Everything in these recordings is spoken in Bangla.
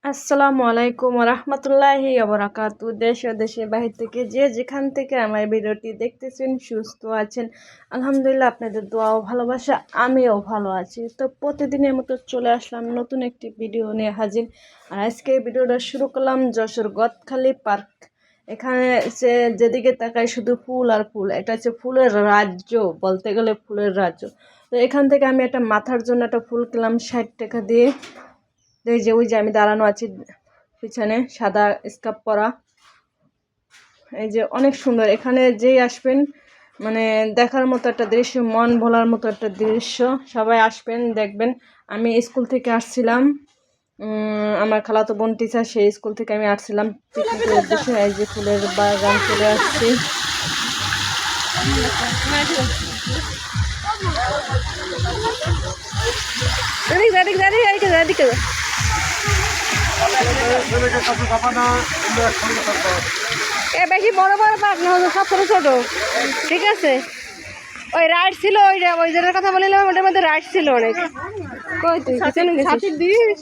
আসসালামু আলাইকুম রহমতুল্লাহি বারাকাতু। দেশ ও দেশের বাহির থেকে যে যেখান থেকে আমার ভিডিওটি দেখতেছেন সুস্থ আছেন আলহামদুলিল্লাহ। আপনাদের দোয়া ও ভালোবাসা আমিও ভালো আছি। তো প্রতিদিনের মতো চলে আসলাম নতুন একটি ভিডিও নিয়ে হাজির। আর আজকে ভিডিওটা শুরু করলাম যশোর গদখালি পার্ক। এখানে সে যেদিকে তাকায় শুধু ফুল আর ফুল, এটা হচ্ছে ফুলের রাজ্য, বলতে গেলে ফুলের রাজ্য। তো এখান থেকে আমি একটা মাথার জন্য একটা ফুল কিনলাম 60 টাকা দিয়ে। এই যে ওই যে আমি দাঁড়ানো আছি পিছনে সাদা স্কার্ফ পরা, এই যে অনেক সুন্দর। এখানে যেই আসবেন মানে দেখার মতো একটা দৃশ্য, মন ভোলার মতো একটা দৃশ্য। সবাই আসবেন দেখবেন। আমি স্কুল থেকে আসছিলাম, আমার খালাতো বোন টিচার, সেই স্কুল থেকে আমি আসছিলাম পিকনিকের উদ্দেশ্যে। এই যে ফুলের বাগান চলে আসছি। বেশি বড় বড় পার্ক না, সব ছোট ছোট, ঠিক আছে। ওই রাইড ছিল, ওই জনের কথা বলিলাম, ওটার মধ্যে রাইড ছিল অনেক। কই তুই পিছনে গেছিস?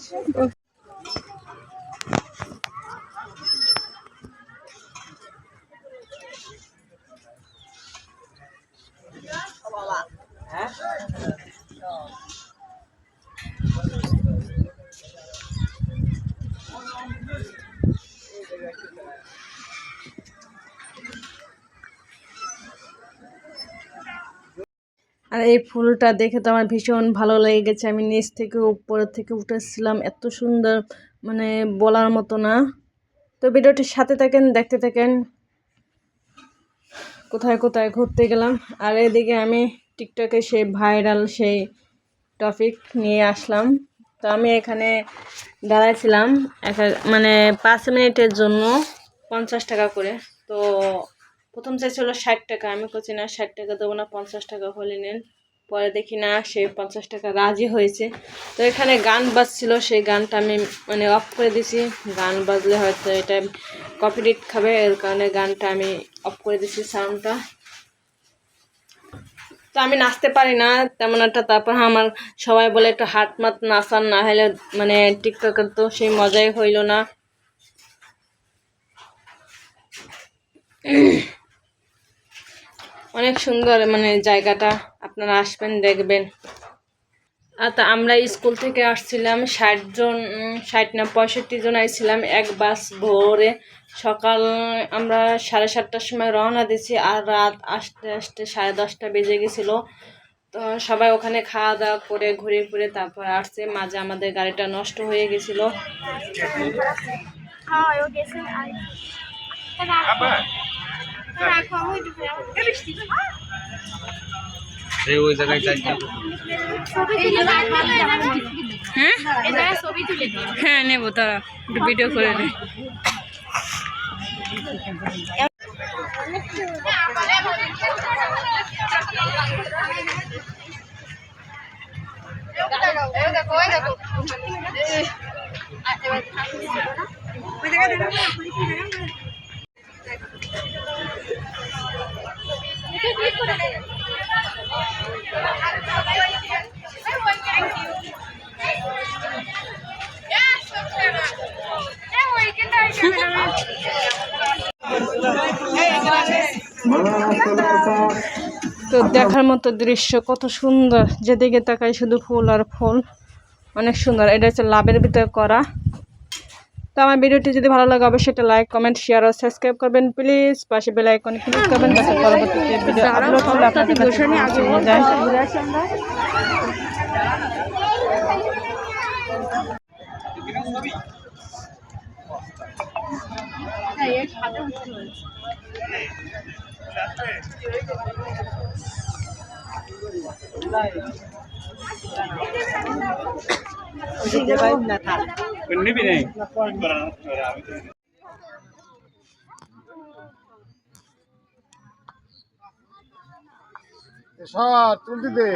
আর এই ফুলটা দেখে তো আমার ভীষণ ভালো লেগে গেছে। আমি নিচ থেকে উপরের থেকে উঠেছিলাম, এত সুন্দর, মানে বলার মতো না। তো ভিডিওটির সাথে থাকেন, দেখতে থাকেন কোথায় কোথায় ঘুরতে গেলাম। আর এদিকে আমি টিকটকে সেই ভাইরাল সেই টপিক নিয়ে আসলাম। তো আমি এখানে দাঁড়াইছিলাম মানে 5 মিনিটের জন্য 50 টাকা করে। তো প্রথম চাইছিল 60 টাকা, আমি করছি না 60 টাকা দেবো না, 50 টাকা হলে নেন। পরে দেখি না, সে 50 টাকা রাজি হয়েছে। তো এখানে গান বাজছিল, সেই গানটা আমি মানে অফ করে দিছি। গান বাজলে হয়তো এটা কপিরাইট খাবে, এর কারণে গানটা আমি অফ করে দিছি সাউন্ডটা। তো আমি নাচতে পারি না তেমন একটা, তারপর আমার সবাই বলে একটু হাত মাত নাচান, না হলে মানে টিকটকের তো সেই মজাই হইল না। অনেক সুন্দর মানে জায়গাটা, আপনারা আসবেন দেখবেন। আর তা আমরা স্কুল থেকে আসছিলাম 60 জন, 60 না 65 জন আসছিলাম এক বাস ভোরে। সকাল আমরা 7:30টার সময় রওনা দিয়েছি, আর রাত আসতে আসতে 10:30টা বেজে গেছিলো। তো সবাই ওখানে খাওয়া দাওয়া করে ঘুরে ঘুরে তারপর আসছে। মাঝে আমাদের গাড়িটা নষ্ট হয়ে গেছিলো। হ্যাঁ নেবো, তারা একটু ভিডিও করে নে। তো দেখার মতো দৃশ্য, কত সুন্দর, যেদিকে তাকাই শুধু ফুল আর ফুল, অনেক সুন্দর। এটা হচ্ছে লাভের ভিতরে করা। তো আমার ভিডিওটি যদি ভালো লাগে অবশ্যই একটা লাইক, কমেন্ট, শেয়ার ও সাবস্ক্রাইব করবেন প্লিজ। পাশে বেল আইকনে ক্লিক করবেন যাতে পরবর্তীতে ভিডিও আপলোড হলে আপনাদের কাছে পৌঁছে যায়। তুলতে দে।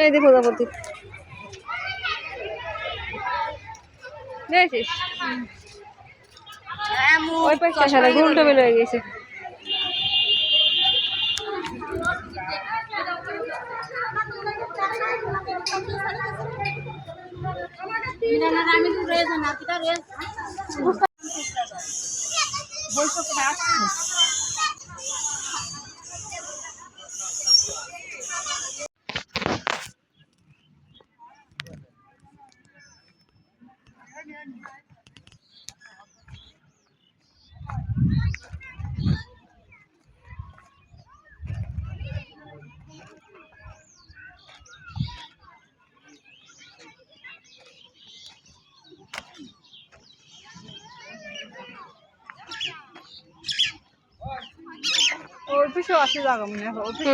এই যে প্রজাপতি দেখছিস ওই পাশে সারা উল্টো বের হয়ে গেছে। অফিসেও আসে জায়গা মনে হয় অফিস